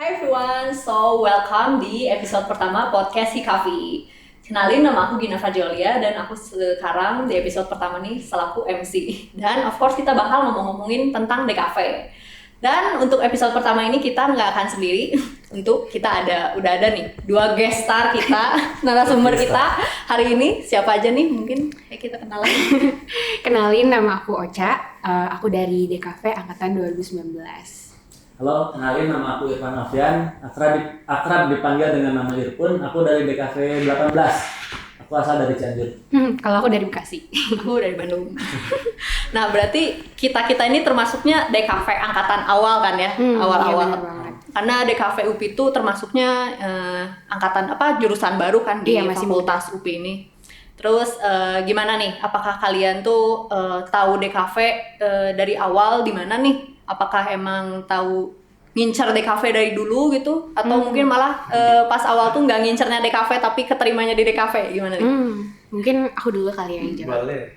Hi everyone, so welcome di episode pertama podcast Hikafi. Kenalin, nama aku Gina Fajolia dan aku sekarang di episode pertama nih selaku MC. Dan of course kita bakal ngomongin tentang DKV. Dan untuk episode pertama ini kita nggak akan sendiri. Untuk kita udah ada nih dua guest star kita, narasumber kita hari ini. Siapa aja nih? Mungkin kita kenalan. Kenalin, nama aku Ocha. Aku dari DKV angkatan 2019. Halo, kenalin nama aku Irfan Alfian, akrab dipanggil dengan nama Irfun. Aku dari DKV 18. Aku asal dari Cianjur. Kalau aku dari Bekasi. Aku dari Bandung. Nah, berarti kita ini termasuknya DKV angkatan awal kan ya? Awal-awal. Iya, karena DKV UPI itu termasuknya angkatan jurusan baru kan di fakultas UPI ini. Terus gimana nih? Apakah kalian tuh tahu DKV dari awal di mana nih? Apakah emang tahu ngincer DKV dari dulu gitu? Atau mungkin malah pas awal tuh nggak ngincernya DKV tapi keterimanya di DKV? Gimana nih? Mungkin aku dulu kali yang jawab. Boleh.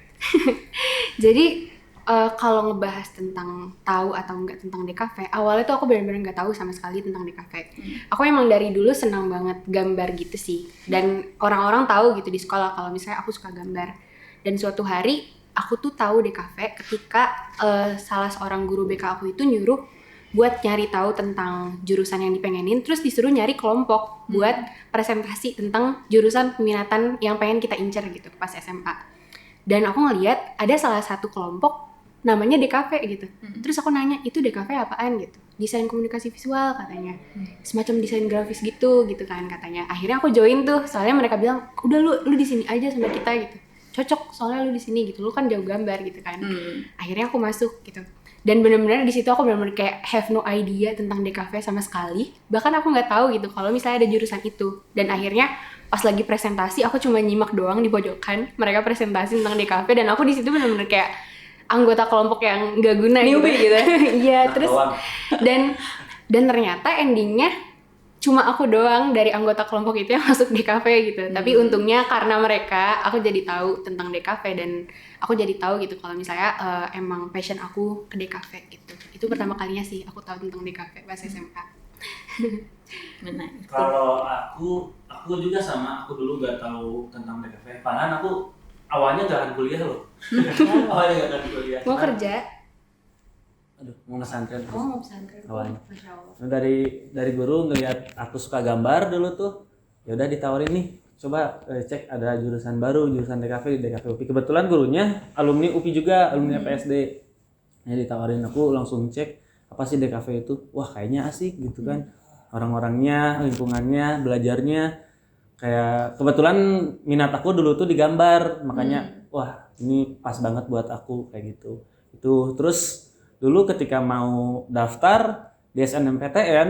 Jadi kalau ngebahas tentang tahu atau enggak tentang DKV, awalnya tuh aku benar-benar nggak tahu sama sekali tentang DKV. Aku emang dari dulu senang banget gambar gitu sih. Dan orang-orang tahu gitu di sekolah kalau misalnya aku suka gambar. Dan suatu hari aku tuh tahu DKV ketika salah seorang guru BK aku itu nyuruh buat nyari tahu tentang jurusan yang dipengenin, terus disuruh nyari kelompok buat presentasi tentang jurusan peminatan yang pengen kita incer gitu pas SMA. Dan aku ngeliat ada salah satu kelompok namanya DKV gitu. Terus aku nanya, itu DKV apaan gitu? Desain komunikasi visual katanya. Semacam desain grafis gitu kan katanya. Akhirnya aku join tuh, soalnya mereka bilang, "Udah lu di sini aja sama kita gitu. Cocok soalnya lu di sini gitu. Lu kan jago gambar gitu kan." Akhirnya aku masuk gitu. Dan benar-benar di situ aku benar-benar kayak have no idea tentang DKV sama sekali. Bahkan aku nggak tahu gitu kalau misalnya ada jurusan itu. Dan akhirnya pas lagi presentasi aku cuma nyimak doang di pojokan mereka presentasi tentang DKV, dan aku di situ benar-benar kayak anggota kelompok yang nggak guna newbie gitu. Iya, terus dan ternyata endingnya cuma aku doang dari anggota kelompok itu yang masuk DKV gitu. Tapi untungnya karena mereka, aku jadi tahu tentang DKV dan aku jadi tahu gitu kalau misalnya emang passion aku ke DKV gitu. Itu pertama kalinya sih aku tahu tentang DKV pas SMA. Kalau aku juga sama. Aku dulu nggak tahu tentang DKV. Padahal aku awalnya nggak akan kuliah loh. Awalnya nggak akan kuliah. Mau kerja? Aduh, mau ngesantren. Mau pesantren. Awalnya. Masya Allah. Nah, dari guru ngelihat aku suka gambar dulu tuh, ya udah ditawarin nih, coba cek ada jurusan baru, jurusan DKV di DKV UPI. Kebetulan gurunya alumni UPI juga, alumni PSD. Nah, ditawarin, aku langsung cek apa sih DKV itu. Wah, kayaknya asik gitu kan. Orang-orangnya, lingkungannya, belajarnya kayak kebetulan minat aku dulu tuh digambar, makanya wah, ini pas banget buat aku kayak gitu. Itu terus dulu ketika mau daftar di SNMPTN,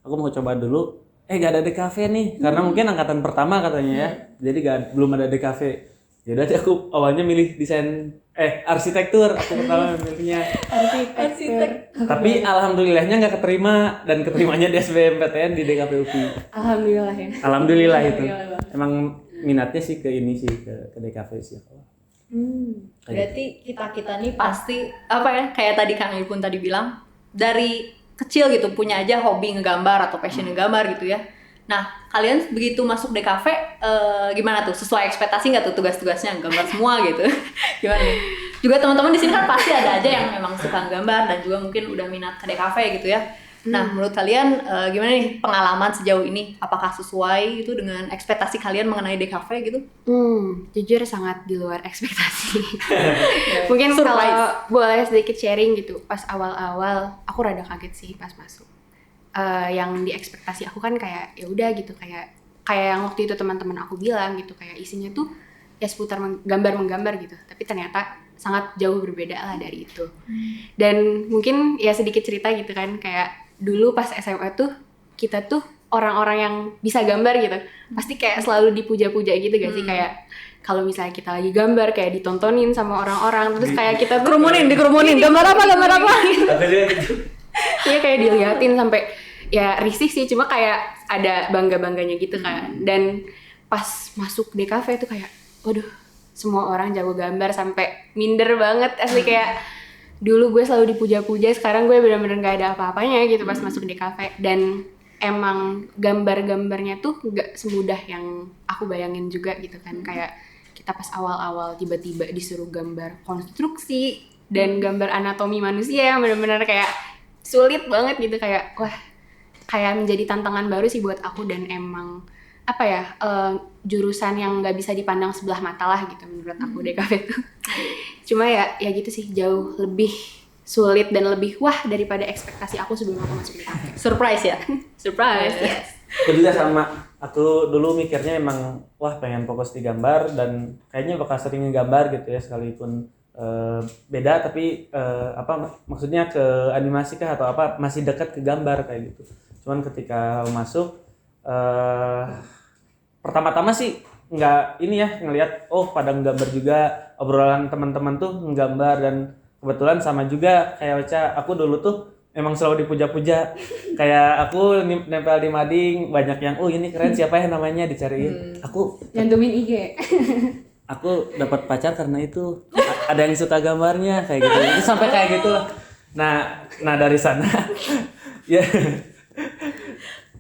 aku mau coba dulu, gak ada DKV nih, karena mungkin angkatan pertama katanya ya, jadi belum ada DKV. Ya udah aku awalnya milih desain arsitektur, aku pertama milihnya Arsitek. tapi alhamdulillahnya nggak keterima, dan keterimanya di SBMPTN di DKV UPI. Alhamdulillah ya. Alhamdulillah itu. Emang minatnya sih ke ini sih, ke DKV sih. Berarti kita nih pasti kayak tadi Kang Irfun tadi bilang, dari kecil gitu punya aja hobi ngegambar atau passion ngegambar gitu ya. Nah, kalian begitu masuk DKV gimana tuh? Sesuai ekspektasi nggak tuh tugas-tugasnya gambar semua gitu? Gimana nih? Juga teman-teman di sini kan pasti ada aja yang memang suka gambar dan juga mungkin udah minat ke DKV gitu ya. Nah, menurut kalian gimana nih pengalaman sejauh ini? Apakah sesuai gitu dengan ekspektasi kalian mengenai DKV gitu? Jujur sangat di luar ekspektasi. Mungkin kalau boleh sedikit sharing gitu, pas awal-awal aku rada kaget sih pas masuk. Yang di ekspektasi aku kan kayak ya udah gitu, kayak yang waktu itu teman-teman aku bilang gitu, kayak isinya tuh ya seputar menggambar gitu. Tapi ternyata sangat jauh berbeda lah dari itu. Dan mungkin ya sedikit cerita gitu kan, kayak dulu pas SMA tuh kita tuh orang-orang yang bisa gambar gitu, pasti kayak selalu dipuja-puja gitu gak sih, kayak kalau misalnya kita lagi gambar kayak ditontonin sama orang-orang, terus kayak kita dikerumunin gambar apa gitu. Iya, kayak diliatin sampai ya risih sih, cuma kayak ada bangga-bangganya gitu kan. Dan pas masuk DKV itu kayak waduh, semua orang jago gambar sampai minder banget asli. Kayak dulu gue selalu dipuja-puja, sekarang gue benar-benar gak ada apa-apanya gitu pas masuk DKV. Dan emang gambar-gambarnya tuh nggak semudah yang aku bayangin juga gitu kan. Kayak kita pas awal-awal tiba-tiba disuruh gambar konstruksi dan gambar anatomi manusia yang benar-benar kayak sulit banget gitu, kayak wah, kayak menjadi tantangan baru sih buat aku. Dan emang apa ya, jurusan yang nggak bisa dipandang sebelah mata lah gitu menurut aku DKV itu. Cuma ya gitu sih, jauh lebih sulit dan lebih wah daripada ekspektasi aku sebelum aku masuk DKV. Surprise ya? Surprise, yes. Aku juga sama. Aku dulu mikirnya emang wah pengen fokus di gambar dan kayaknya bakal sering ngegambar gitu ya, sekalipun beda tapi maksudnya ke animasi kah atau apa masih dekat ke gambar kayak gitu. Cuman ketika masuk pertama-tama sih nggak ini ya, ngelihat oh pada nggambar juga, obrolan teman-teman tuh nggambar, dan kebetulan sama juga kayak Ocha, aku dulu tuh emang selalu dipuja-puja. Kayak aku nempel di mading, banyak yang oh ini keren, siapa ya namanya, dicariin. Aku Nyantumin IG. Aku dapat pacar karena itu, ada yang suka gambarnya kayak gitu. Itu sampai kayak gitu lah. Nah dari sana ya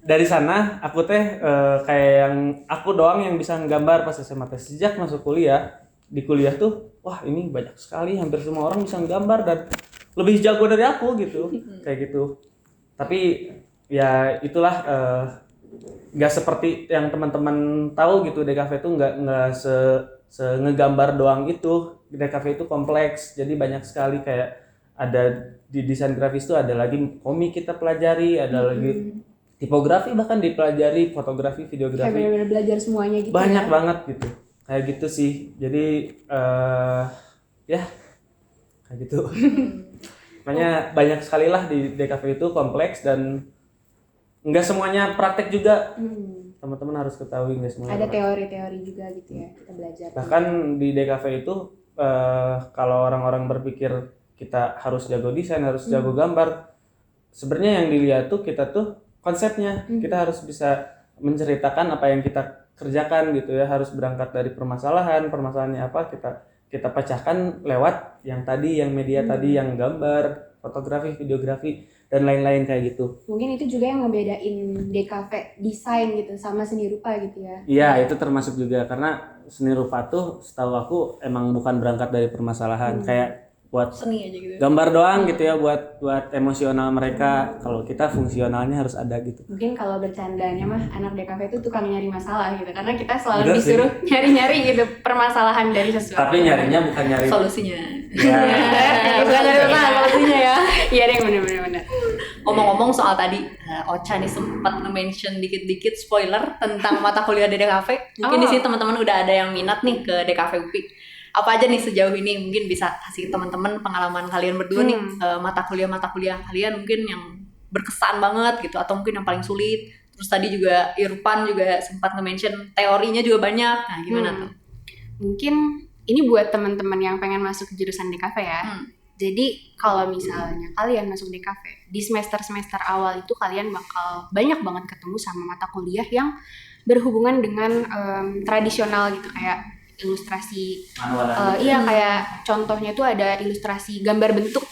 dari sana aku teh kayak yang aku doang yang bisa nggambar pas SMA teh. Sejak masuk kuliah, di kuliah tuh wah ini banyak sekali, hampir semua orang bisa nggambar dan lebih jago dari aku gitu. Kayak gitu. Tapi ya itulah nggak seperti yang teman-teman tahu gitu, DKV itu nggak ngegambar doang itu. DKV itu kompleks, jadi banyak sekali, kayak ada di desain grafis tuh ada lagi komik kita pelajari, ada lagi tipografi bahkan dipelajari, fotografi, videografi. Kayak benar-benar belajar semuanya gitu. Banyak ya. banget gitu. Kayak gitu sih. Jadi ya kayak gitu. Makanya banyak sekali lah di DKV itu kompleks dan nggak semuanya praktek juga. Teman-teman harus ketahui nggak semuanya. Ada teori-teori juga gitu ya, kita belajar. Bahkan di DKV itu kalau orang-orang berpikir kita harus jago desain, harus jago gambar, sebenarnya yang dilihat tuh kita tuh konsepnya. Kita harus bisa menceritakan apa yang kita kerjakan gitu ya, harus berangkat dari permasalahannya apa, kita pecahkan lewat yang tadi, yang media tadi, yang gambar, fotografi, videografi, dan lain-lain kayak gitu. Mungkin itu juga yang ngebedain DKV desain gitu sama seni rupa gitu ya. Iya, itu termasuk juga, karena seni rupa tuh setahu aku emang bukan berangkat dari permasalahan, kayak buat Seni aja gitu. gambar doang gitu ya, buat emosional mereka. Kalau kita fungsionalnya harus ada gitu. Mungkin kalau bercandanya mah anak DKV itu tukang nyari masalah gitu, karena kita selalu Bener sih. disuruh nyari-nyari gitu permasalahan dari sesuatu. Tapi nyarinya bukan nyari Solusinya. ya. Bukan nyari masalah solusinya ya. Iya deh, bener-bener. Ngomong-ngomong soal tadi, Ocha nih sempat nge-mention dikit-dikit spoiler tentang mata kuliah di DKV. Mungkin di sini teman-teman udah ada yang minat nih ke DKV UPI. Apa aja nih sejauh ini, mungkin bisa kasih teman-teman pengalaman kalian berdua nih, mata kuliah kalian mungkin yang berkesan banget gitu, atau mungkin yang paling sulit. Terus tadi juga Irfan juga sempat nge-mention teorinya juga banyak. Nah gimana tuh? Mungkin ini buat teman-teman yang pengen masuk ke jurusan DKV ya. Jadi kalau misalnya kalian masuk DKV, di semester-semester awal itu kalian bakal banyak banget ketemu sama mata kuliah yang berhubungan dengan tradisional gitu, kayak ilustrasi. Iya, kayak contohnya tuh ada ilustrasi gambar bentuk,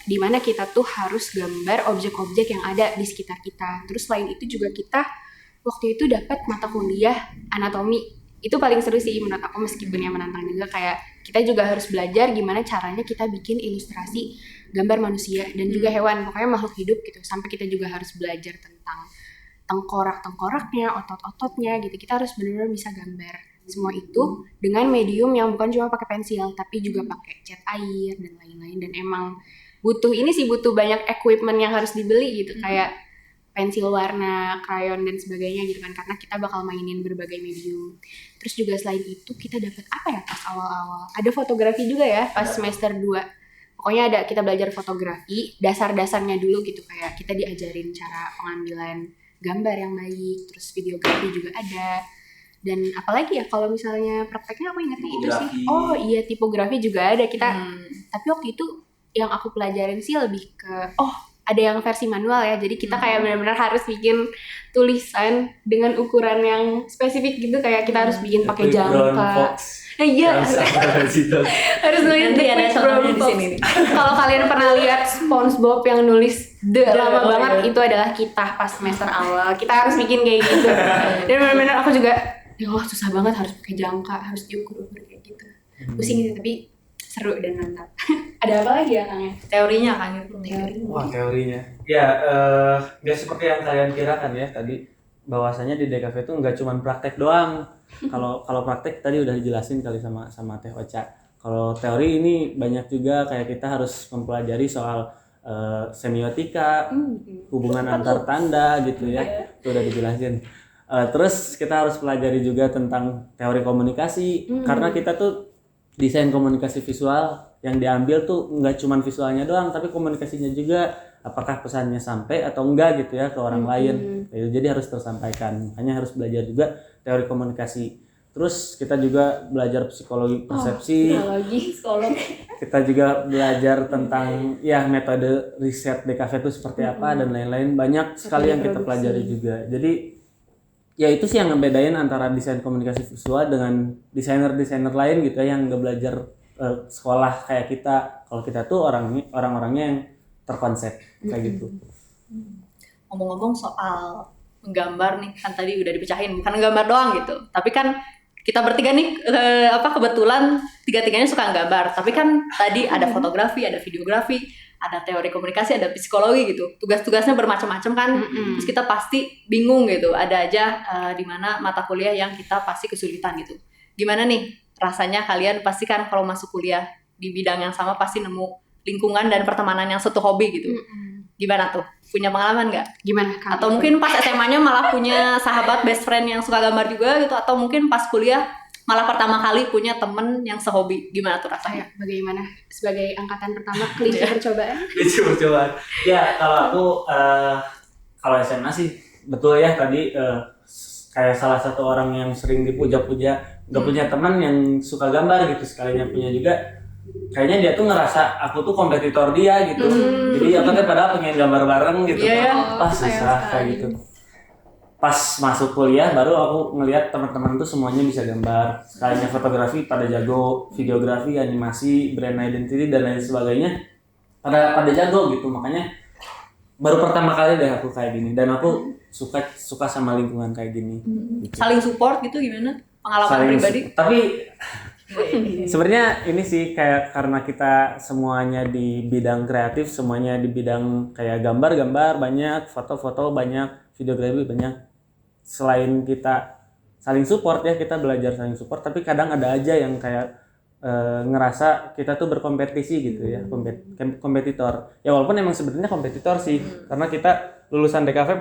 di mana kita tuh harus gambar objek-objek yang ada di sekitar kita. Terus selain itu juga kita waktu itu dapat mata kuliah anatomi. Itu paling seru sih menurut aku, meskipun yang menantang juga, kayak kita juga harus belajar gimana caranya kita bikin ilustrasi gambar manusia dan juga hewan, pokoknya makhluk hidup gitu. Sampai kita juga harus belajar tentang tengkorak-tengkoraknya, otot-ototnya gitu. Kita harus benar-benar bisa gambar semua itu dengan medium yang bukan cuma pakai pensil, tapi juga pakai cat air dan lain-lain. Dan emang butuh banyak equipment yang harus dibeli gitu, kayak pensil warna, krayon dan sebagainya gitu kan, karena kita bakal mainin berbagai medium. Terus juga selain itu kita dapat apa ya pas awal-awal? Ada fotografi juga ya pas semester 2. Pokoknya kita belajar fotografi, dasar-dasarnya dulu gitu, kayak kita diajarin cara pengambilan gambar yang baik, terus videografi juga ada. Dan apalagi ya kalau misalnya prakteknya aku ingatnya itu sih. Oh iya, tipografi juga ada kita. Tapi waktu itu yang aku pelajarin sih lebih ke ada yang versi manual ya. Jadi kita kayak benar-benar harus bikin tulisan dengan ukuran yang spesifik gitu, kayak kita harus bikin pakai jangka. Nah, iya. Harus nulis Nanti ada contohnya di sini nih. Kalau kalian pernah lihat SpongeBob yang nulis lama banget itu adalah kita pas semester awal. Kita harus bikin kayak gitu. Dan benar-benar aku juga, ya Allah susah banget harus pakai jangka, harus diukur-ukur kayak gitu. Pusing gitu, tapi seru dan mantap. Ada apa lagi ya Kang? Teorinya kan gitu. Wah, teorinya. Ya, nggak seperti yang kalian kirakan ya tadi, bahwasanya di DKV itu nggak cuma praktek doang. Kalau praktek tadi udah dijelasin kali sama Teh Ocha. Kalau teori ini banyak juga, kayak kita harus mempelajari soal semiotika, hubungan antar tanda gitu ya. Itu udah dijelasin. Terus kita harus pelajari juga tentang teori komunikasi, karena kita tuh desain komunikasi visual yang diambil tuh nggak cuma visualnya doang, tapi komunikasinya juga, apakah pesannya sampai atau enggak gitu ya ke orang lain. Jadi harus tersampaikan, makanya harus belajar juga teori komunikasi. Terus kita juga belajar psikologi persepsi, Psikolog. kita juga belajar tentang ya metode riset DKV itu seperti apa dan lain-lain, banyak sekali yang kita pelajari juga. Jadi ya itu sih yang ngebedain antara desain komunikasi visual dengan desainer-desainer lain gitu ya, yang nggak belajar sekolah kayak kita. Kalau kita tuh orang-orangnya yang terkonsep kayak gitu. Ngomong-ngomong soal menggambar nih, kan tadi udah dipecahin, bukan gambar doang gitu, tapi kan kita bertiga nih kebetulan tiga-tiganya suka gambar, tapi kan tadi ada fotografi, ada videografi, ada teori komunikasi, ada psikologi gitu. Tugas-tugasnya bermacam-macam kan. Terus kita pasti bingung gitu. Ada aja di mana mata kuliah yang kita pasti kesulitan gitu. Gimana nih rasanya kalian pasti kan kalau masuk kuliah di bidang yang sama pasti nemu lingkungan dan pertemanan yang satu hobi gitu. Gimana tuh? Punya pengalaman nggak? Gimana Kang? Atau mungkin pas SMA-nya malah punya sahabat best friend yang suka gambar juga gitu, atau mungkin pas kuliah malah pertama kali punya temen yang sehobi. Gimana tuh rasanya? Bagaimana sebagai angkatan pertama kelinci percobaan? Kelinci percobaan. Ya kalau aku kalau SMA sih betul ya tadi, kayak salah satu orang yang sering dipuja-puja, nggak punya teman yang suka gambar gitu, sekalinya punya juga. Kayaknya dia tuh ngerasa aku tuh kompetitor dia gitu. Jadi apa kan padahal pengen gambar bareng gitu. Pas susah kayak gitu. Pas masuk kuliah baru aku ngelihat teman-teman tuh semuanya bisa gambar. Sekalinya fotografi pada jago, videografi, animasi, brand identity dan lain sebagainya pada jago gitu. Makanya baru pertama kali deh aku kayak gini, dan aku suka sama lingkungan kayak gini. Gitu. Saling support gitu gimana? Pengalaman pribadi? Tapi sebenarnya ini sih kayak karena kita semuanya di bidang kreatif, semuanya di bidang kayak gambar banyak, foto-foto banyak, videografi banyak. Selain kita saling support ya, kita belajar saling support, tapi kadang ada aja yang kayak ngerasa kita tuh berkompetisi gitu ya, kompetitor. Ya walaupun emang sebenarnya kompetitor sih, karena kita lulusan DKV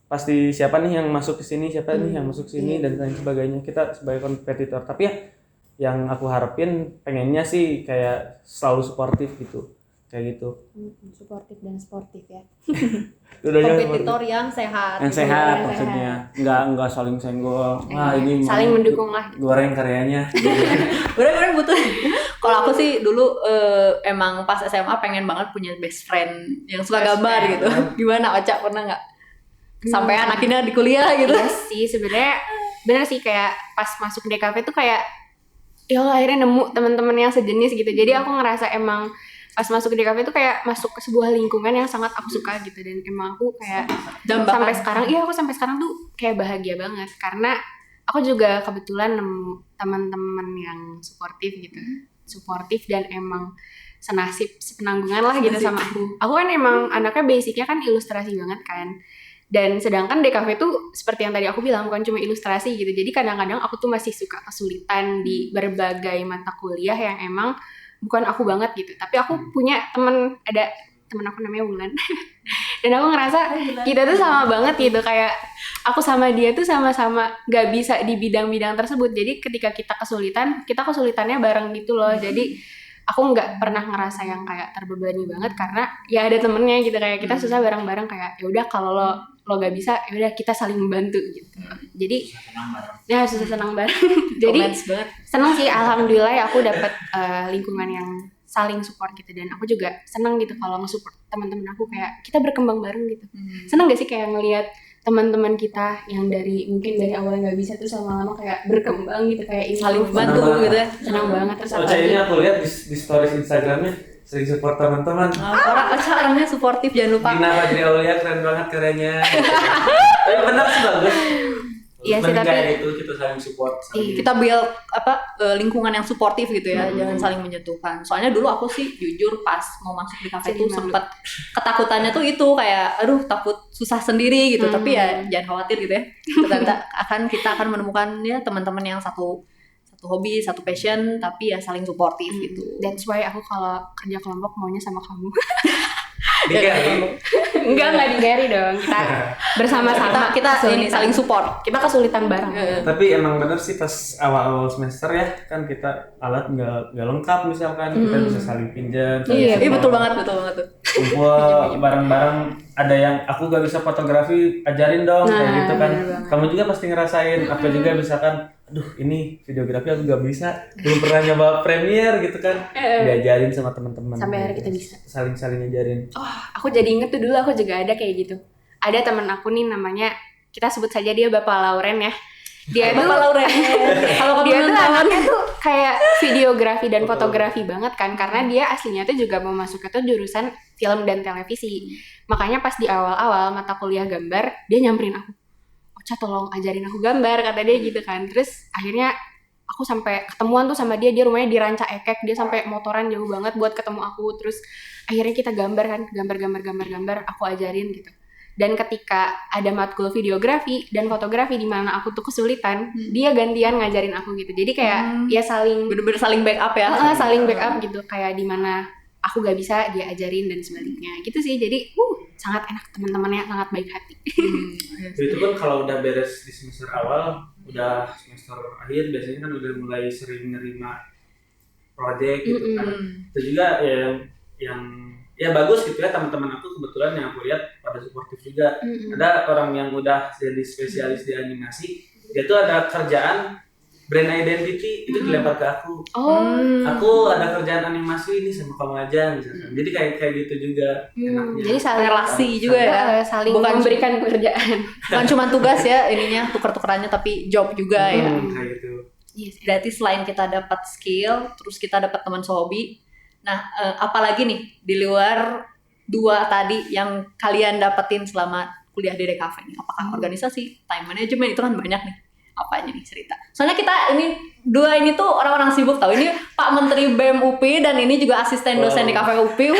pasti siapa nih yang masuk ke sini, siapa nih yang masuk ke sini dan lain sebagainya. Kita sebagai kompetitor, tapi ya yang aku harapin pengennya sih kayak selalu suportif gitu, kayak gitu. Suportif dan sportif ya. Kompetitor yang sehat. Yang sehat maksudnya, nggak saling senggol. Wah ini saling mendukung lah. Goreng karyanya. Bener-bener butuh. Kalau aku sih dulu emang pas SMA pengen banget punya best friend yang suka gambar gitu. Gimana Ocha, pernah nggak? Sampai akhirnya di kuliah gitu. Iya sih sebenarnya bener sih, kayak pas masuk DKV tuh kayak ya Allah akhirnya nemu teman-teman yang sejenis gitu. Jadi aku ngerasa emang pas masuk di DKV tuh kayak masuk ke sebuah lingkungan yang sangat aku suka gitu, dan emang aku kayak sampai sekarang tuh kayak bahagia banget karena aku juga kebetulan nemu teman-teman yang suportif dan emang senasib sepenanggungan lah gitu sama aku. Aku kan emang anaknya basicnya kan ilustrasi banget kan. Dan sedangkan DKV tuh seperti yang tadi aku bilang bukan cuma ilustrasi gitu. Jadi kadang-kadang aku tuh masih suka kesulitan di berbagai mata kuliah yang emang bukan aku banget gitu. Tapi aku punya ada temen aku namanya Wulan. Dan aku ngerasa kita tuh sama banget gitu, kayak aku sama dia tuh sama-sama gak bisa di bidang-bidang tersebut. Jadi ketika kita kesulitannya bareng gitu loh. Jadi aku nggak pernah ngerasa yang kayak terbebani banget karena ya ada temennya gitu, kayak kita susah bareng-bareng, kayak ya udah kalau lo gak bisa ya udah kita saling membantu gitu. Jadi ya susah senang bareng. Jadi senang sih, alhamdulillah ya aku dapat lingkungan yang saling support gitu, dan aku juga senang gitu kalau nge-support teman-teman aku, kayak kita berkembang bareng gitu. Senang gak sih kayak ngelihat teman-teman kita yang mungkin dari awal nggak bisa terus lama-lama kayak berkembang gitu, kayak ini saling bantu gitu ya. Senang banget. Terus ini aku lihat di stories Instagramnya sering support teman-teman. Orangnya suportif, jangan lupa. Dina Fajri Aulia keren banget karyanya. Tapi benar sih bagus. Iya sih, tapi kayak gitu kita saling support. Kita build lingkungan yang suportif gitu ya, jangan saling menjatuhkan. Soalnya dulu aku sih jujur pas mau masuk di kafe itu sempat ketakutannya tuh itu kayak aduh takut susah sendiri gitu. Tapi ya jangan khawatir gitu ya. Kita akan menemukan ya teman-teman yang satu hobi, satu passion, tapi ya saling suportif gitu. That's why aku kalau kerja kelompok maunya sama kamu. Enggak di-Gary dong. Kita bersama-sama kita ini saling support. Kita kesulitan bareng. Tapi emang bener sih pas awal-awal semester ya kan kita alat nggak lengkap misalkan kita bisa saling pinjam. Iya betul banget tuh. Kumpul bareng-bareng, ada yang aku gak bisa fotografi ajarin dong kayak gitu kan. Kamu juga pasti ngerasain. Aku juga misalkan aduh ini videografi aku gak bisa, belum pernah nyoba Premiere gitu kan, diajarin sama teman-teman. Sampai hari kita bisa saling ngajarin. Oh, aku jadi inget tuh dulu aku juga ada kayak gitu. Ada teman aku nih namanya, kita sebut saja dia Bapak Lauren ya. Dia Bapak Lauren. Kalau dia tuh anaknya tuh kayak videografi dan fotografi banget kan, karena dia aslinya tuh juga mau masuk ke jurusan film dan televisi. Makanya pas di awal-awal mata kuliah gambar, dia nyamperin aku. Ocha tolong ajarin aku gambar, kata dia gitu kan. Terus akhirnya aku sampai ketemuan tuh sama dia rumahnya di Ranca Ekek, dia sampai motoran jauh banget buat ketemu aku. Terus akhirnya kita gambar kan, gambar, aku ajarin gitu. Dan ketika ada matkul videografi dan fotografi di mana aku tuh kesulitan, dia gantian ngajarin aku gitu. Jadi kayak ya saling bener-bener saling backup ya. Saling backup gitu, kayak di mana aku gak bisa dia ajarin dan sebaliknya gitu sih. Jadi sangat enak, teman-temannya sangat baik hati. Itu pun kalau udah beres di semester awal, udah semester akhir biasanya kan udah mulai sering nerima project gitu kan. Itu juga yang bagus gitu ya, teman-teman aku kebetulan yang aku lihat pada suportif juga. Ada orang yang udah jadi spesialis di animasi, dia tuh ada kerjaan brand identity itu dilempar ke aku. Aku ada kerjaan animasi ini sama kamu aja misalkan. Jadi kayak gitu juga enaknya. Jadi saling relasi juga ya. Saling Bukan memberikan pekerjaan. Bukan cuma tugas ya ininya tuker-tukerannya, tapi job juga ya. Kayak gitu. Yes. Berarti selain kita dapat skill, terus kita dapat teman sehobi. Nah, apalagi nih di luar dua tadi yang kalian dapetin selama kuliah di DKV nih? Apakah organisasi, time management, itu kan banyak nih. Apa aja nih cerita? Soalnya kita dua ini tuh orang-orang sibuk tahu. Ini Pak Menteri BEM UPI dan ini juga asisten dosen di KP UPI.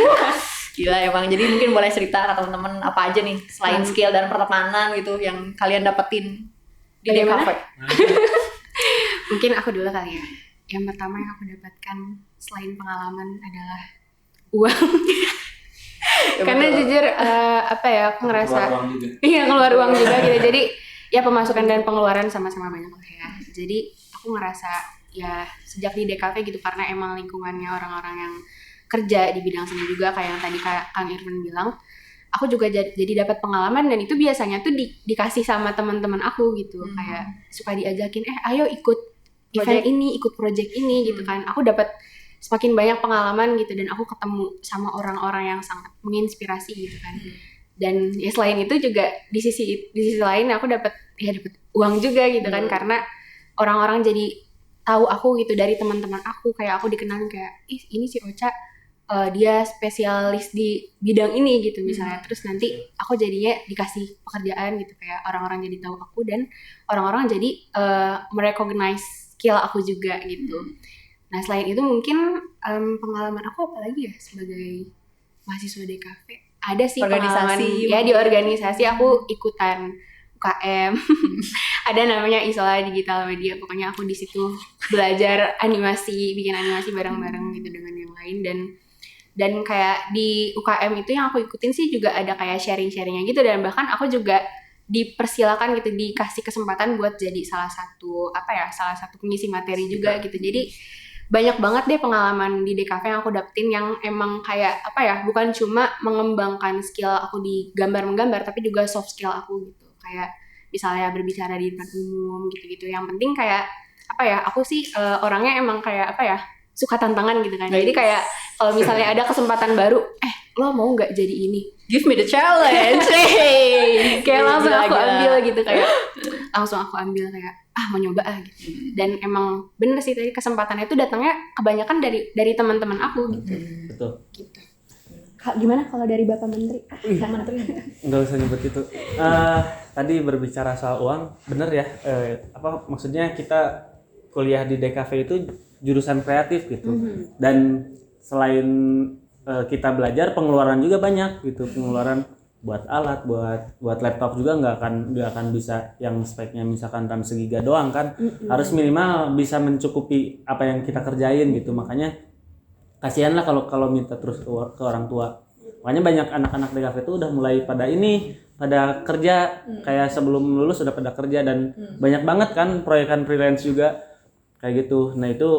Gila emang. Jadi mungkin boleh cerita ke teman-teman apa aja nih selain skill dan pertemanan gitu yang kalian dapetin di DKV. Mungkin aku dulu kali ya. Yang pertama yang aku dapatkan selain pengalaman adalah uang. Karena jujur aku ngerasa keluar uang juga gitu. Jadi ya pemasukan dan pengeluaran sama-sama banyak lah ya. Jadi aku ngerasa ya sejak di DKV gitu, karena emang lingkungannya orang-orang yang kerja di bidang seni juga kayak yang tadi Kang Irfan bilang, aku juga jadi dapat pengalaman dan itu biasanya tuh dikasih sama teman-teman aku gitu. Kayak suka diajakin ayo ikut event ini, ikut project ini gitu kan. Aku dapat semakin banyak pengalaman gitu dan aku ketemu sama orang-orang yang sangat menginspirasi gitu kan. Dan ya selain itu juga di sisi lain aku dapat uang juga gitu kan, karena orang-orang jadi tahu aku gitu dari teman-teman aku, kayak aku dikenalin kayak ini si Ocha dia spesialis di bidang ini gitu misalnya. Terus nanti aku jadinya dikasih pekerjaan gitu, kayak orang-orang jadi tahu aku dan orang-orang jadi merecognize skill aku juga gitu. Nah selain itu mungkin pengalaman aku apa lagi ya sebagai mahasiswa DKV, ada sih organisasi ya di organisasi aku ikutan UKM. Ada namanya Isola Digital Media, pokoknya aku di situ belajar animasi, bikin animasi bareng-bareng gitu dengan yang lain. Dan kayak di UKM itu yang aku ikutin sih juga ada kayak sharing-sharingnya gitu, dan bahkan aku juga dipersilakan gitu, dikasih kesempatan buat jadi salah satu pengisi materi juga gitu. Jadi banyak banget deh pengalaman di DKV yang aku dapetin yang emang kayak bukan cuma mengembangkan skill aku di gambar-menggambar, tapi juga soft skill aku gitu, kayak misalnya berbicara di depan umum gitu-gitu. Yang penting kayak aku sih orangnya emang kayak suka tantangan gitu kan. Jadi kayak kalau misalnya ada kesempatan baru, lo mau nggak jadi ini? Give me the challenge. Kayak langsung aku ambil gitu, kayak langsung aku ambil kayak mau nyoba gitu. Dan emang bener sih tadi kesempatannya itu datangnya kebanyakan dari teman-teman aku gitu. Betul. Gitu. Kak, gimana kalau dari Bapak Menteri? Nggak usah nyebut itu. Tadi berbicara soal uang, bener ya. Apa maksudnya kita kuliah di DKV itu jurusan kreatif gitu. Dan selain kita belajar, pengeluaran juga banyak gitu. Pengeluaran buat alat, buat laptop juga nggak akan bisa yang speknya misalkan RAM segiga doang kan. Harus minimal bisa mencukupi apa yang kita kerjain gitu. Makanya kasihan lah kalau minta terus ke orang tua. Makanya banyak anak-anak DKV itu udah mulai pada kerja, kayak sebelum lulus udah pada kerja, dan banyak banget kan proyekan freelance juga kayak gitu. Nah itu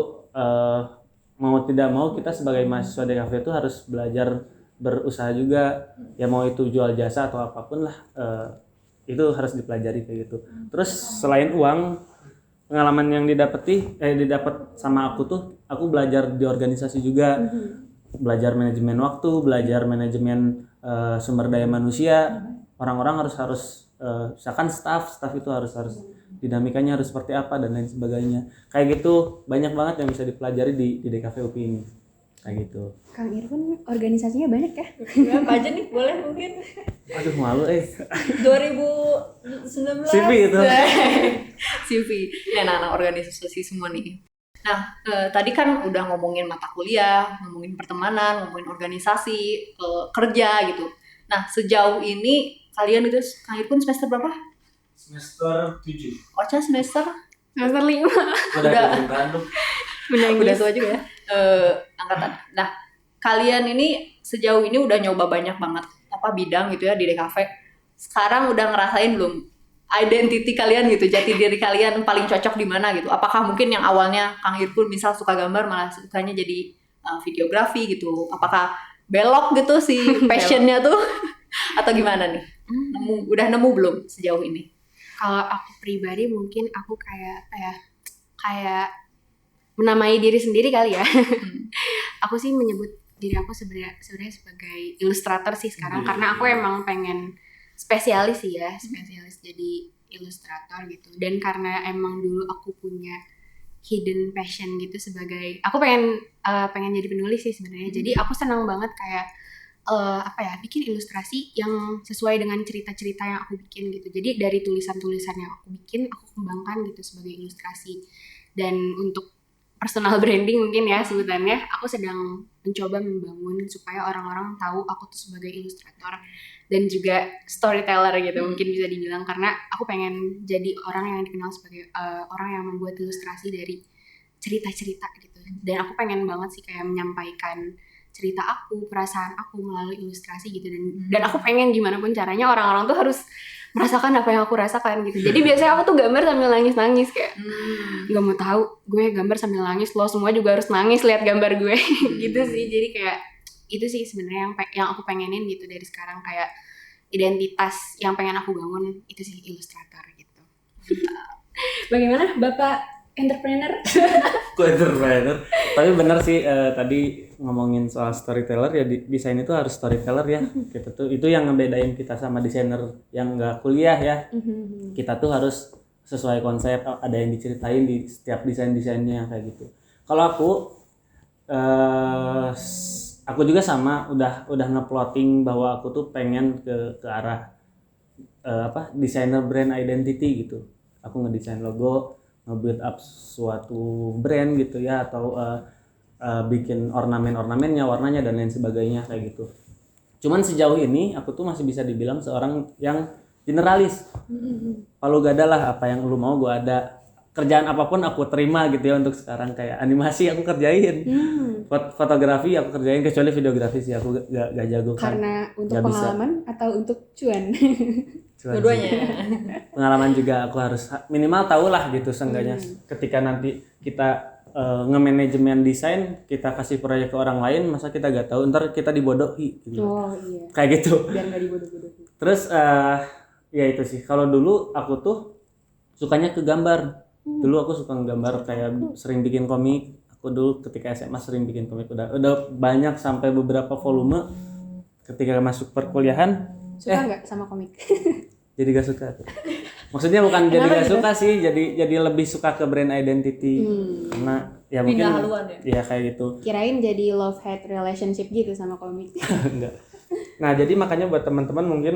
mau tidak mau kita sebagai mahasiswa DKV itu harus belajar berusaha juga, ya mau itu jual jasa atau apapun lah, itu harus dipelajari kayak gitu. Terus selain uang, pengalaman yang didapat sama aku tuh, aku belajar di organisasi juga, belajar manajemen waktu, belajar manajemen sumber daya manusia. Orang-orang harus misalkan staff itu harus dinamikanya harus seperti apa dan lain sebagainya. Kayak gitu banyak banget yang bisa dipelajari di DKV UPI ini. Kayak gitu. Kang Irfan organisasinya banyak ya? Apa aja nih, boleh mungkin. Aduh malu 2019 CV itu. CV. Ya anak-anak organisasi semua nih. Nah, tadi kan udah ngomongin mata kuliah, ngomongin pertemanan, ngomongin organisasi, kerja gitu. Nah, sejauh ini kalian itu, Kang Irfan semester berapa? Semester 7. Ocha semester? Semester 5. Udah tua juga ya. Angkatan. Nah, kalian ini sejauh ini udah nyoba banyak banget bidang gitu ya di DKV. Sekarang udah ngerasain belum identity kalian gitu, jati diri kalian paling cocok di mana gitu? Apakah mungkin yang awalnya Kang Irfan misal suka gambar malah sukanya jadi videografi gitu? Apakah belok gitu si passionnya tuh atau gimana nih? Udah nemu belum sejauh ini? Kalau aku pribadi mungkin aku kayak menamai diri sendiri kali ya. Aku sih menyebut diri aku sebenarnya sebagai ilustrator sih sekarang, karena aku emang pengen spesialis jadi ilustrator gitu. Dan karena emang dulu aku punya hidden passion gitu sebagai, aku pengen jadi penulis sih sebenarnya. Jadi aku senang banget kayak bikin ilustrasi yang sesuai dengan cerita-cerita yang aku bikin gitu. Jadi dari tulisan-tulisan yang aku bikin, aku kembangkan gitu sebagai ilustrasi. Dan untuk personal branding mungkin ya sebutannya, aku sedang mencoba membangun supaya orang-orang tahu aku tuh sebagai ilustrator dan juga storyteller gitu, mungkin bisa dibilang, karena aku pengen jadi orang yang dikenal sebagai orang yang membuat ilustrasi dari cerita-cerita gitu. Dan aku pengen banget sih kayak menyampaikan cerita aku, perasaan aku melalui ilustrasi gitu, dan aku pengen gimana pun caranya orang-orang tuh harus merasakan apa yang aku rasakan gitu. Jadi biasanya aku tuh gambar sambil nangis-nangis kayak nggak mau tahu gue gambar sambil nangis, lo semua juga harus nangis lihat gambar gue gitu sih. Jadi kayak itu sih sebenarnya yang aku pengenin gitu dari sekarang, kayak identitas yang pengen aku bangun itu sih ilustrator gitu. Bagaimana Bapak entrepreneur? Kok entrepreneur? Tapi bener sih tadi ngomongin soal storyteller ya, desain itu harus storyteller ya. Kita tuh itu yang ngebedain kita sama desainer yang nggak kuliah ya. Kita tuh harus sesuai konsep, ada yang diceritain di setiap desainnya kayak gitu. Kalau aku juga sama, udah ngeplotting bahwa aku tuh pengen ke arah desainer brand identity gitu. Aku ngedesain logo, nge-build up suatu brand gitu ya, atau bikin ornamen-ornamennya, warnanya dan lain sebagainya kayak gitu. Cuman sejauh ini aku tuh masih bisa dibilang seorang yang generalis. Kalau gak ada lah, apa yang lu mau gua ada. Kerjaan apapun aku terima gitu ya untuk sekarang. Kayak animasi aku kerjain, fotografi aku kerjain, kecuali videografi sih aku gak jago kan. Karena untuk gak pengalaman bisa. Atau untuk cuan? Dua-duanya. Pengalaman juga aku harus minimal tahu lah gitu seenggaknya. Ketika nanti kita nge-manajemen desain, kita kasih proyek ke orang lain, masa kita gak tahu, ntar kita dibodohi gitu. Oh iya. Kayak gitu. Biar gak dibodoh-bodohi. Terus ya itu sih. Kalau dulu aku tuh sukanya ke gambar. Dulu aku suka nggambar, kayak sering bikin komik. Aku dulu ketika SMA sering bikin komik, udah banyak sampai beberapa volume. Ketika masuk perkuliahan, Suka nggak sama komik? jadi gak suka tuh. Maksudnya bukan jadi Kenapa gak gitu? suka sih, jadi lebih suka ke brand identity. Karena ya mungkin Pindah haluan ya? ya kayak gitu. Kirain jadi love hate relationship gitu sama komik. Enggak. Nah, jadi makanya buat teman-teman mungkin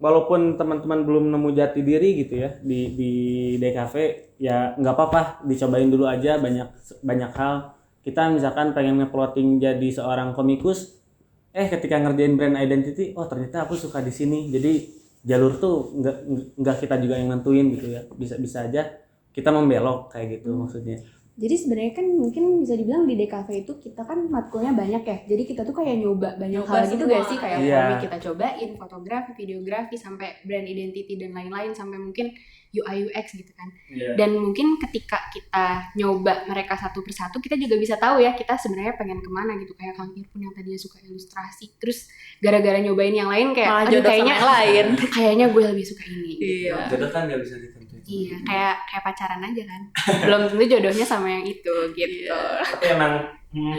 walaupun teman-teman belum nemu jati diri gitu ya di DKV, ya nggak apa-apa, dicobain dulu aja banyak hal. Kita misalkan pengen nge-plotting jadi seorang komikus, ketika ngerjain brand identity, oh ternyata aku suka di sini. Jadi jalur tuh nggak kita juga yang nentuin gitu ya. Bisa aja kita membelok kayak gitu maksudnya. Jadi sebenarnya kan mungkin bisa dibilang di DKV itu kita kan matkulnya banyak ya. Jadi kita tuh kayak nyoba banyak Nyoba hal gitu semua. gak sih? Kayak Iya. komik kita cobain, fotografi, videografi, sampai brand identity dan lain-lain, sampai mungkin UI UX gitu kan. Dan mungkin ketika kita nyoba mereka satu persatu, kita juga bisa tahu ya kita sebenarnya pengen kemana gitu. Kayak Kang Irfan yang tadinya suka ilustrasi, terus gara-gara nyobain yang lain kayak Malah aduh, jodoh sama yang lain. kayaknya gue lebih suka ini. Iya. Jodoh kan nggak bisa ditentuin. Iya, kayak pacaran aja kan. Belum tentu jodohnya sama yang itu gitu. Tapi emang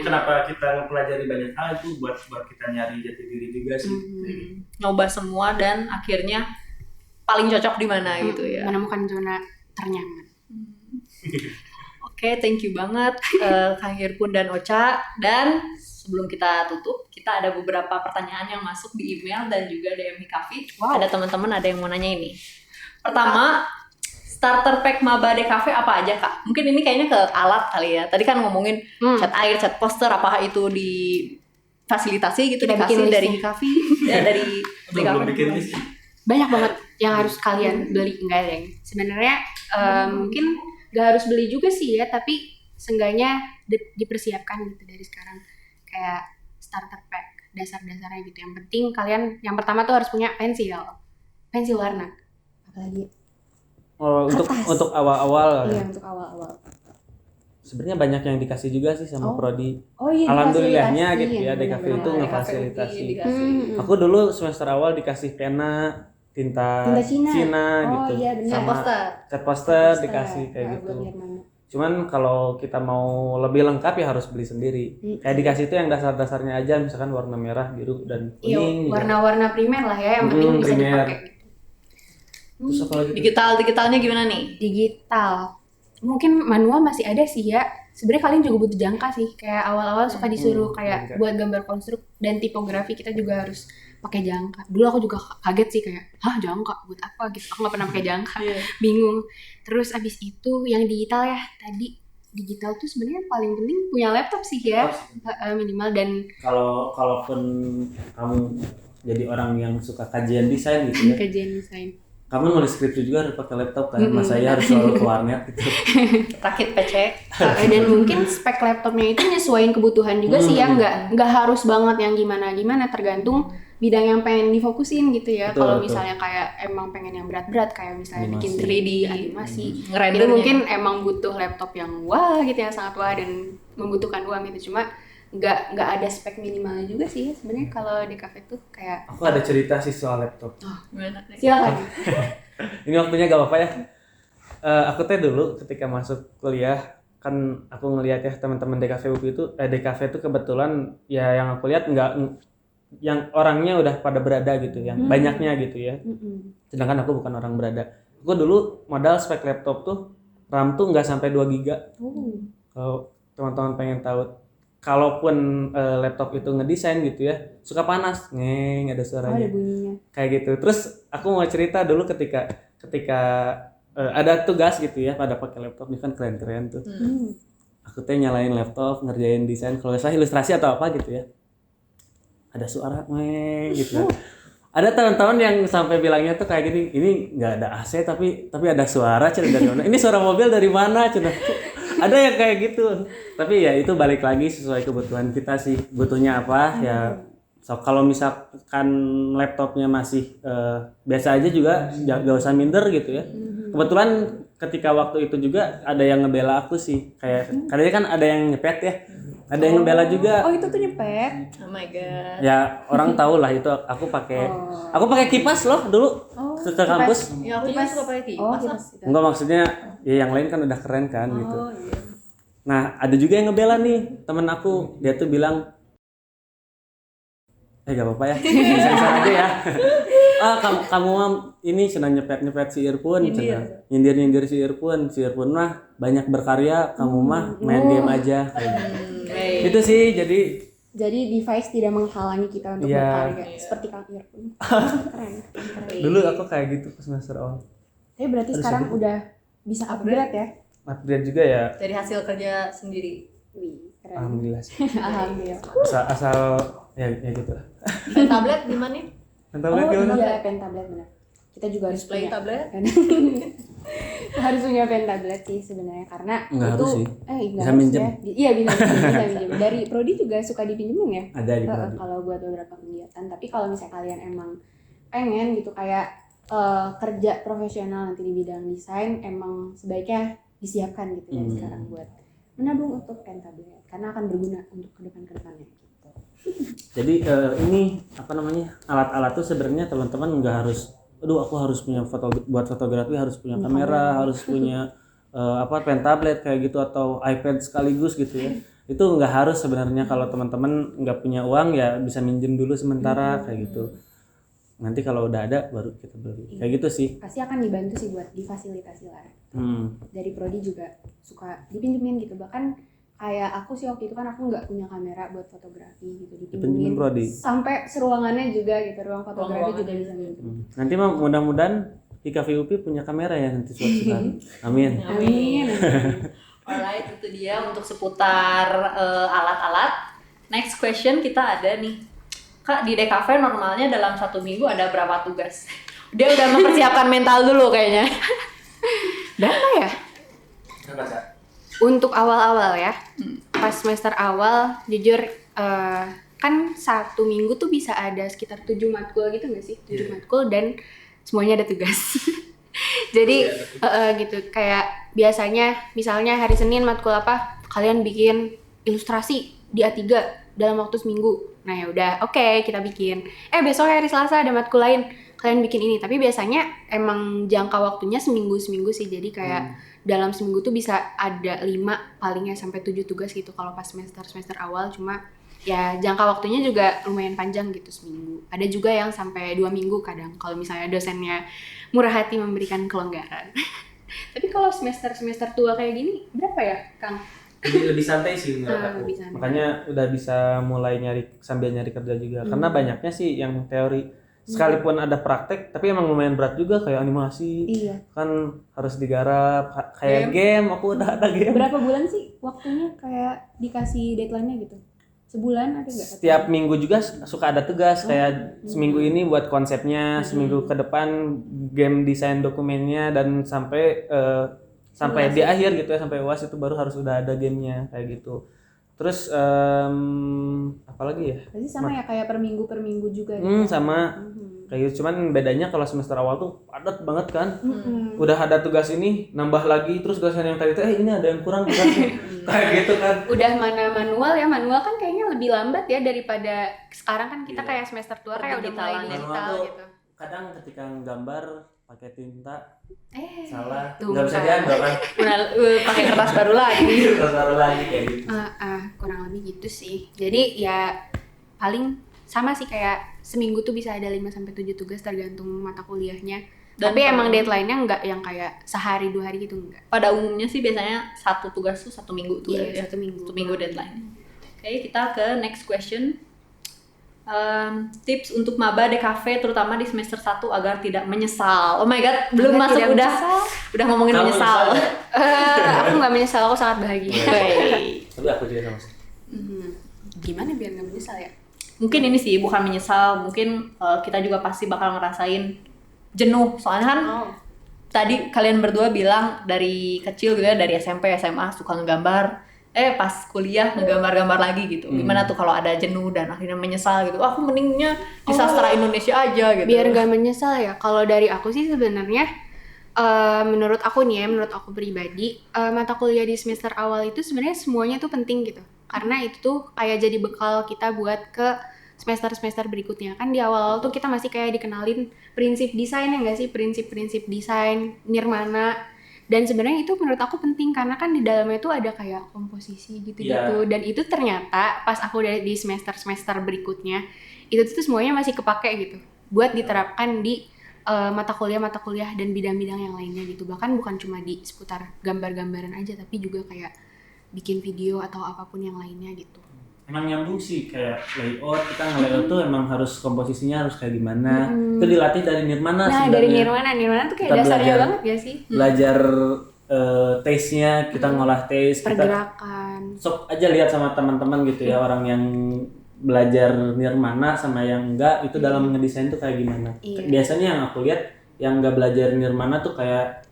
kenapa kita mempelajari banyak hal itu buat kita nyari jati diri juga sih. Nyoba semua dan akhirnya paling cocok di mana gitu ya. Menemukan zona ternyaman. Oke, thank you banget Kang Irpun dan Ocha. Dan sebelum kita tutup, kita ada beberapa pertanyaan yang masuk di email dan juga DM di Cafe. Ada teman-teman ada yang mau nanya ini. Pertama, starter pack Maba DKV apa aja Kak? Mungkin ini kayaknya ke alat kali ya. Tadi kan ngomongin cat air, cat poster, apakah itu di fasilitasi gitu Kita dikasih bikin dari listnya. Cafe ya dari Belum bikin list. Banyak banget yang harus kalian beli. Enggak deng, sebenarnya mungkin gak harus beli juga sih ya, tapi seenggaknya dipersiapkan gitu dari sekarang, kayak starter pack dasar-dasarnya gitu. Yang penting kalian yang pertama tuh harus punya pensil warna. Apalagi Oh, Kertas. untuk awal-awal. iya untuk awal-awal. Sebenarnya banyak yang dikasih juga sih sama Oh. prodi. Oh iya. Alhamdulillahnya difasilitasi. gitu ya, DKV benar-benar. itu DKV ngefasilitasi. dikasih. Aku dulu semester awal dikasih pena, tinta Tinta Cina. Oh, gitu. iya, benar. Cat Sama poster. cat poster dikasih kayak Nah, gitu. buat biar mana. Cuman kalau kita mau lebih lengkap ya harus beli sendiri. Kayak dikasih itu yang dasar-dasarnya aja, misalkan warna merah, biru dan Iya, kuning. gitu. warna-warna primer lah ya, yang penting bisa primer. dipakai. Terus apa lagi? tuh? Digitalnya gimana nih? Digital mungkin manual masih ada sih ya. Sebenarnya kalian juga butuh jangka sih, kayak awal-awal suka disuruh kayak jangka. buat gambar konstruk dan tipografi kita juga harus pakai jangka. Dulu aku juga kaget sih, kayak hah jangka buat apa gitu, aku nggak pernah pakai jangka. Bingung. Terus abis itu yang digital ya, tadi digital tuh sebenarnya paling penting punya laptop sih ya. Minimal. Dan Kalaupun kamu jadi orang yang suka kajian desain gitu ya, kajian desain. kamu nulis skripsi juga harus pakai laptop kan, mas saya harus selalu ke warnet gitu. Rakit PC. Dan mungkin spek laptopnya itu nyesuaiin kebutuhan juga sih ya, nggak harus banget yang gimana, tergantung bidang yang pengen difokusin gitu ya. Betul, Kalau betul. misalnya kayak emang pengen yang berat-berat kayak misalnya bikin Animasi. 3D animasi, itu Ngerendernya. mungkin emang butuh laptop yang wah gitu ya, sangat wah dan membutuhkan uang gitu. Cuma nggak ada spek minimalnya juga sih ya sebenarnya kalau di cafe tuh kayak Aku ada cerita sih soal laptop. Gimana nih? Silakan. Ini waktunya gak apa-apa ya. Aku teh dulu ketika masuk kuliah kan aku ngelihat ya teman-teman DKV UPI itu DKV itu kebetulan ya yang aku lihat nggak yang orangnya udah pada berada gitu, yang banyaknya gitu ya. Sedangkan aku bukan orang berada. Aku dulu modal spek laptop tuh RAM tuh nggak sampai 2 giga. Kalau teman-teman pengen tahu, kalaupun laptop itu ngedesain gitu ya, suka panas, ngeng ada Oh, suaranya. ada bunyinya. Kayak gitu. Terus aku mau cerita dulu ketika ada tugas gitu ya pada pakai laptop, ini kan keren-keren tuh. Aku teh nyalain laptop ngerjain desain, kalau nggak salah ilustrasi atau apa gitu ya. Ada suara ngeng gitu. Ada teman-teman yang sampai bilangnya tuh kayak gini, ini nggak ada AC tapi ada suara, cina dari mana? Ini suara mobil dari mana, cina? Ada yang kayak gitu. Tapi ya itu balik lagi sesuai kebutuhan kita sih. Butuhnya apa ya. So, kalau misalkan laptopnya masih biasa aja juga, gak usah minder gitu ya. Kebetulan ketika waktu itu juga ada yang ngebela aku sih. Kadang kan ada yang nyepet ya. Ada yang ngebela juga. Oh, itu tuh nyepet. Oh my god. Ya orang tahu lah itu aku pakai kipas loh dulu ke kampus. Ya aku juga suka pakai kipas. Oh, lah. kipas. Enggak, maksudnya ya yang lain kan udah keren kan gitu. Oh iya. Nah ada juga yang ngebela nih temen aku, dia tuh bilang gak apa-apa ya, bisa aja ya. kamu mah ini senang nyepet si earphone, nyindir si earphone mah banyak berkarya, kamu mah main game aja. Itu sih Jadi device tidak menghalangi kita untuk berkarya seperti Kang Irfan. Keren. Dulu aku kayak gitu pas semester awal. Tapi berarti sekarang udah bisa upgrade ya? Upgrade juga ya. Dari hasil kerja sendiri. Wih, keren. Alhamdulillah sih. Alhamdulillah. Asal ya gitu lah. Tablet gimana nih? Tablet gimana? Iya, pen tablet benar. Kita juga harus Display punya tablet? harus punya pen tablet sih sebenarnya karena Nggak itu harus sih. nggak Bisa harus minjem. ya. Iya bisa minjem. Dari Prodi juga suka dipinjemin ya. Ada di Prodi. Kalau buat beberapa kegiatan. Tapi kalau misalnya kalian emang pengen gitu kayak kerja profesional nanti di bidang desain, emang sebaiknya disiapkan gitu dari sekarang buat menabung untuk pen tablet karena akan berguna untuk kedepannya gitu. Jadi ini apa namanya, alat-alat tuh sebenarnya teman-teman nggak harus, aduh aku harus punya buat fotografi harus punya kamera, harus punya pen tablet kayak gitu atau iPad sekaligus gitu ya. Itu nggak harus sebenarnya. Kalau teman-teman nggak punya uang ya bisa minjem dulu sementara kayak gitu. Nanti kalau udah ada baru kita beli kayak gitu sih. Pasti akan dibantu sih buat difasilitasi lah. Dari Prodi juga suka dipinjemin gitu, bahkan kayak aku sih waktu itu kan aku nggak punya kamera buat fotografi gitu, dipinjemin Prodi. sampai seruangannya juga gitu, ruang fotografi juga bisa minjem. Nanti mah mudah-mudahan di Cafe UPI punya kamera ya nanti suatu saat. Amin. Alright, itu dia untuk seputar alat-alat. Next question kita ada nih, Kak, di DKV normalnya dalam 1 minggu ada berapa tugas? Dia udah mempersiapkan mental dulu kayaknya. Berapa ya? Untuk awal-awal ya, pas semester awal jujur kan 1 minggu tuh bisa ada sekitar 7 matkul gitu nggak sih? 7 matkul dan semuanya ada tugas. Jadi gitu, kayak biasanya misalnya hari Senin matkul apa, kalian bikin ilustrasi di A3 dalam waktu seminggu. Nah ya udah, oke, kita bikin. Besok hari Selasa ada matkul lain, kalian bikin ini. Tapi biasanya emang jangka waktunya seminggu sih. Jadi kayak dalam seminggu tuh bisa ada 5 palingnya sampai 7 tugas gitu kalau pas semester awal. Cuma ya jangka waktunya juga lumayan panjang gitu, seminggu. Ada juga yang sampai 2 minggu kadang kalau misalnya dosennya murah hati memberikan kelonggaran. Tapi kalau semester tua kayak gini berapa ya, Kang? Lebih santai sih menurut aku. Lebih santai. Makanya udah bisa mulai sambil nyari kerja juga. Karena banyaknya sih yang teori. Sekalipun ada praktek, tapi emang lumayan berat juga kayak animasi. Iya. Kan harus digarap kayak game. Aku udah ada game. Berapa bulan sih waktunya kayak dikasih deadline-nya gitu? Sebulan ada nggak? Setiap minggu juga suka ada tugas kayak seminggu ini buat konsepnya, seminggu ke depan game desain dokumennya, dan sampai di akhir gitu ya, sampai UAS itu baru harus udah ada gamenya kayak gitu. Terus apa lagi ya? Berarti sama ya kayak per minggu juga gitu. Sama kayak gitu. Cuman bedanya kalau semester awal tuh padat banget kan. Udah ada tugas ini nambah lagi, terus dosen yang tadi tuh ini ada yang kurang kan. Kayak gitu kan. Udah mana manual kan kayaknya lebih lambat ya daripada sekarang kan kita kayak semester tua kayak udah mulai digital gitu. Kadang ketika gambar pakai tinta salah tuh nggak bisa kan. diambil kan. Pakai kertas baru lagi. Terus baru lagi kayak gitu. Kurang lebih gitu sih. Jadi ya paling sama sih, kayak seminggu tuh bisa ada 5-7 tugas tergantung mata kuliahnya. Dan tapi emang deadline-nya enggak yang kayak sehari 2 hari gitu, enggak. Pada umumnya sih biasanya 1 tugas tuh 1 minggu tuh. Iya, ya. 1 minggu. 1 minggu deadline. Oke, kita ke next question. Tips untuk maba DKV terutama di semester 1 agar tidak menyesal. Oh my god, belum Agar masuk tidak udah ngomongin Kamu menyesal. Aku nggak menyesal, aku sangat bahagia. Tapi aku juga sama sih. Gimana biar nggak menyesal ya? Mungkin ini sih bukan menyesal, mungkin kita juga pasti bakal ngerasain jenuh. Soalnya kan tadi kalian berdua bilang dari kecil gitu ya, dari SMP, SMA suka ngegambar. Pas kuliah ngegambar-gambar lagi gitu. Gimana tuh kalau ada jenuh dan akhirnya menyesal gitu. Aku mendingnya di sastra Indonesia aja gitu. Biar nggak menyesal ya. Kalau dari aku sih sebenarnya menurut aku pribadi, mata kuliah di semester awal itu sebenarnya semuanya tuh penting gitu. Karena itu tuh kayak jadi bekal kita buat ke semester-semester berikutnya. Kan di awal-awal tuh kita masih kayak dikenalin prinsip desain ya nggak sih? Prinsip-prinsip desain, nirmana. Dan sebenarnya itu menurut aku penting karena kan di dalamnya tuh ada kayak komposisi gitu-gitu. Dan itu ternyata pas aku udah di semester-semester berikutnya, itu tuh semuanya masih kepake gitu. buat diterapkan di mata kuliah dan bidang-bidang yang lainnya gitu. Bahkan bukan cuma di seputar gambar-gambaran aja, tapi juga kayak bikin video atau apapun yang lainnya gitu. Emang nyambung sih, kayak layout, kita nge-layout tuh emang harus komposisinya harus kayak gimana. Itu dilatih dari Nirmana Nah, sebenarnya. dari Nirmana tuh kayak Kita dasarnya belajar- banget ya sih? Belajar taste-nya, kita ngolah taste, kita Pergerakan. sok aja lihat sama teman-teman gitu ya, orang yang belajar Nirmana sama yang enggak itu dalam ngedesain tuh kayak gimana. Iya. Biasanya yang aku lihat yang enggak belajar Nirmana tuh kayak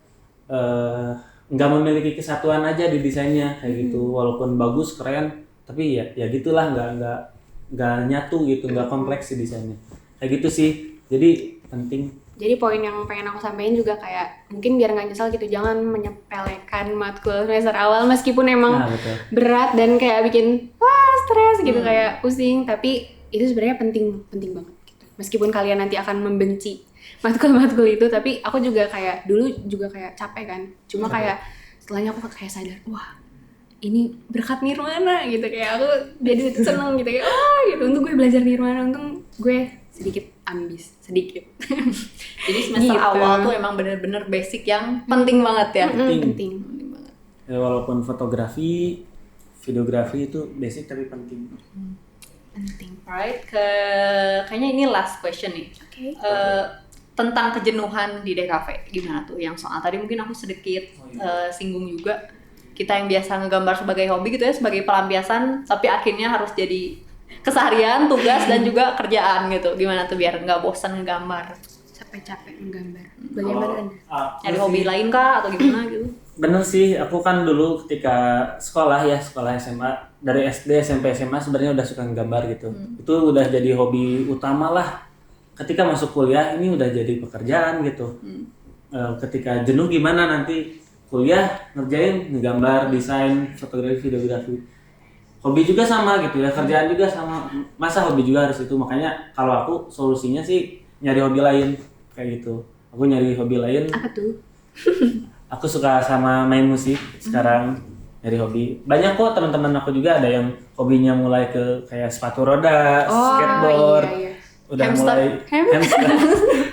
enggak memiliki kesatuan aja di desainnya kayak gitu, walaupun bagus keren tapi ya gitulah, enggak nyatu gitu, enggak kompleks sih desainnya kayak gitu sih. Jadi penting. Jadi poin yang pengen aku sampaikan juga kayak mungkin biar nggak nyesal gitu, jangan menyepelekan matkul semester awal meskipun emang Nah, betul. berat dan kayak bikin wah stres gitu, kayak pusing, tapi itu sebenarnya penting banget gitu. Meskipun kalian nanti akan membenci matkul itu, tapi aku juga kayak dulu juga kayak capek kan, cuma kayak setelahnya aku kayak sadar, wah ini berkat Nirmana gitu, kayak aku jadi seneng gitu, kayak wah gitu, untung gue belajar Nirmana, untung gue sedikit ambis sedikit. Jadi semester Gitu. awal tuh emang bener-bener basic yang penting banget ya. Penting. Penting banget. Ya, walaupun fotografi, videografi itu basic tapi penting. Alright, kayaknya ini last question nih. Oke. Tentang kejenuhan di DKV gimana tuh? Yang soal tadi mungkin aku sedikit singgung juga. Kita yang biasa ngegambar sebagai hobi gitu ya, sebagai pelampiasan, tapi akhirnya harus jadi keseharian, tugas dan juga kerjaan gitu. Gimana tuh biar nggak bosan ngegambar? Sampai capek menggambar. Bagaimana Anda? Nyari hobi lain kah atau gimana gitu? Bener sih, aku kan dulu ketika sekolah SMA, dari SD, SMP, SMA sebenarnya udah suka nggambar gitu. Itu udah jadi hobi utama lah. Ketika masuk kuliah ini udah jadi pekerjaan gitu. Ketika jenuh gimana nanti kuliah ngerjain ngegambar, desain, fotografi, videografi. Hobi juga sama gitu ya, kerjaan juga sama. Masa hobi juga harus itu? Makanya kalau aku solusinya sih nyari hobi lain kayak gitu. Aku nyari hobi lain. Apa tuh? Aku suka sama main musik sekarang, nyari hobi. Banyak kok teman-teman aku juga ada yang hobinya mulai ke kayak sepatu roda, skateboard. Iya. Udah Hamster. mulai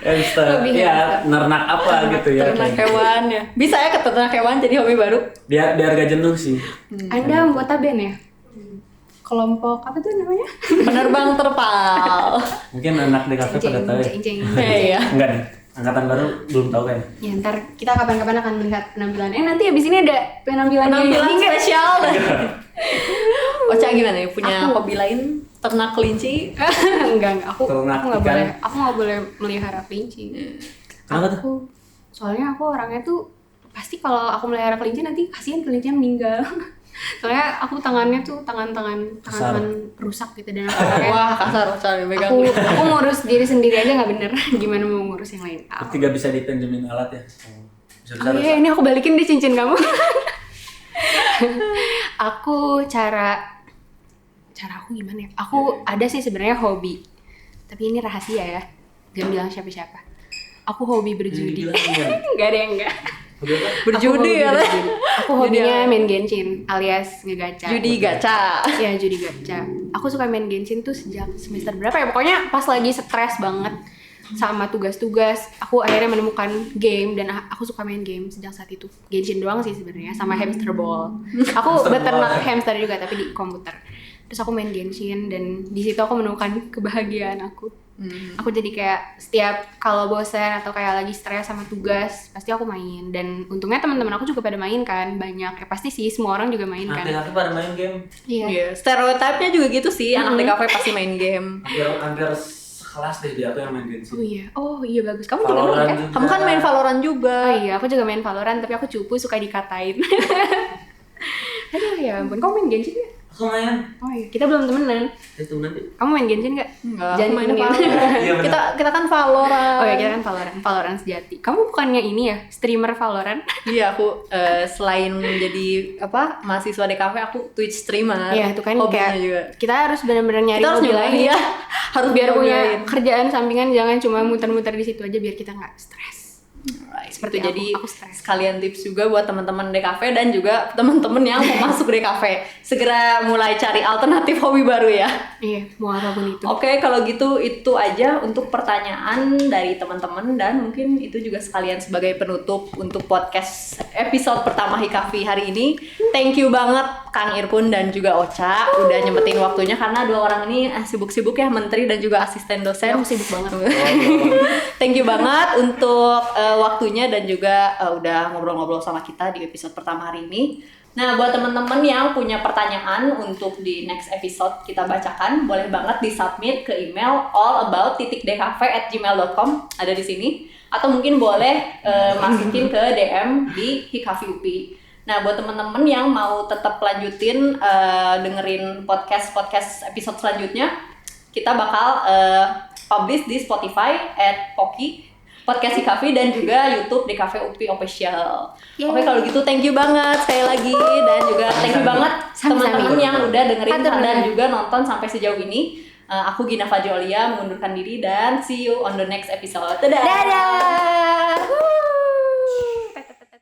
hamster. Hobi Ya, nernak apa gitu ya. Ternak kayak gitu. hewan ya. Bisa ya ke ternak hewan jadi hobi baru? Biar gak jenuh sih. Anda anggota band ya? Kelompok apa tuh namanya? Penerbang terpal. Mungkin anak DKV pada tahu ya. Inceng. Iya. Enggak nih, angkatan baru belum tahu kan. Ya ntar kita kapan-kapan akan melihat penampilan. Nanti abis ini ada penampilan Penampilan nggak? spesial. Ocha gimana ya? Punya hobi lain? Ternak kelinci? enggak. Aku Ternak nggak ikan. boleh. Aku nggak boleh melihara kelinci. Kenapa tuh? Aku soalnya aku orangnya tuh pasti kalau aku melihara kelinci nanti kasihan kelincinya meninggal. Soalnya aku tangannya tuh tangan rusak gitu, dan aku kayak Wah, kasar Ocha megang. aku ngurus diri sendiri aja nggak bener. Gimana mau ngurus yang lain? Berarti gak bisa dipinjemin alat ya. Bisa Oh iya, ini aku balikin deh cincin kamu. Aku cara aku gimana ya? Aku ada sih sebenarnya hobi, tapi ini rahasia ya, jangan bilang siapa-siapa. Aku hobi berjudi. Enggak ada yang enggak. Berjudi ya. Aku hobinya main Genshin alias ngegacha. Judi gacha. Ya, judi gacha. Aku suka main Genshin tuh sejak semester berapa ya? Pokoknya pas lagi stres banget sama tugas-tugas, aku akhirnya menemukan game dan aku suka main game sejak saat itu. Genshin doang sih sebenarnya, sama hamster ball. Aku beternak hamster juga tapi di komputer. Terus aku main Genshin dan di situ aku menemukan kebahagiaan aku. Aku jadi kayak setiap kalau bosan atau kayak lagi stres sama tugas pasti aku main, dan untungnya teman-teman aku juga pada main kan, banyak ya, pasti sih semua orang juga main kan. Anak pada main game. Iya. Iya, stereotipnya juga gitu sih, anak DKV pasti main game. Hampir sekelas deh dia tuh yang main Genshin. Oh iya bagus, kamu juga Valorant main kan? juga. Kamu kan main Valorant juga. Oh iya, aku juga main Valorant tapi aku cupu, suka dikatain. Aduh ya ampun, kamu main Genshin gak? Aku main. Oh iya, kita belum temenan. Itu nanti. Kamu main Genshin gak? Enggak, Jangan aku main ini ya. Valorant. Iya, benar. kita kan Valorant. Oh iya, kita kan Valorant sejati. Kamu bukannya ini ya, streamer Valorant? Iya, aku selain jadi mahasiswa DKV, aku Twitch streamer. Iya, itu kan hobinya kayak juga. kita harus benar-benar nyari Kita harus hobi nyobain, lain. ya. Harus Biar punya nyobain. kerjaan sampingan, jangan cuma muter-muter di situ aja biar kita nggak stres. Alright, Seperti itu jadi aku stres. sekalian tips juga buat teman-teman DKV dan juga teman-teman yang mau masuk DKV. Segera mulai cari alternatif hobi baru ya. Iya, mau apapun itu. Oke, kalau gitu itu aja untuk pertanyaan dari teman-teman dan mungkin itu juga sekalian sebagai penutup untuk podcast episode pertama Hikafi hari ini. Thank you banget Kang Irpun dan juga Ocha udah nyempetin waktunya karena dua orang ini sibuk-sibuk ya, menteri dan juga asisten dosen. Aku sibuk banget. Thank you banget untuk waktunya dan juga udah ngobrol-ngobrol sama kita di episode pertama hari ini. Nah, buat teman-teman yang punya pertanyaan untuk di next episode kita bacakan, boleh banget di-submit ke email allabout.dkv@gmail.com, ada di sini. Atau mungkin boleh masukin ke DM di Hikafi UPI. Nah, buat teman-teman yang mau tetap lanjutin dengerin podcast episode selanjutnya, kita bakal publish di Spotify @poki podcast Hikafi dan juga YouTube DKV UPI Official. Oke, kalau gitu thank you banget sekali lagi dan juga thank you banget teman-teman yang udah dengerin dan juga nonton sampai sejauh ini. Aku Gina Fajrolia mengundurkan diri dan see you on the next episode. Dadah. Dadah.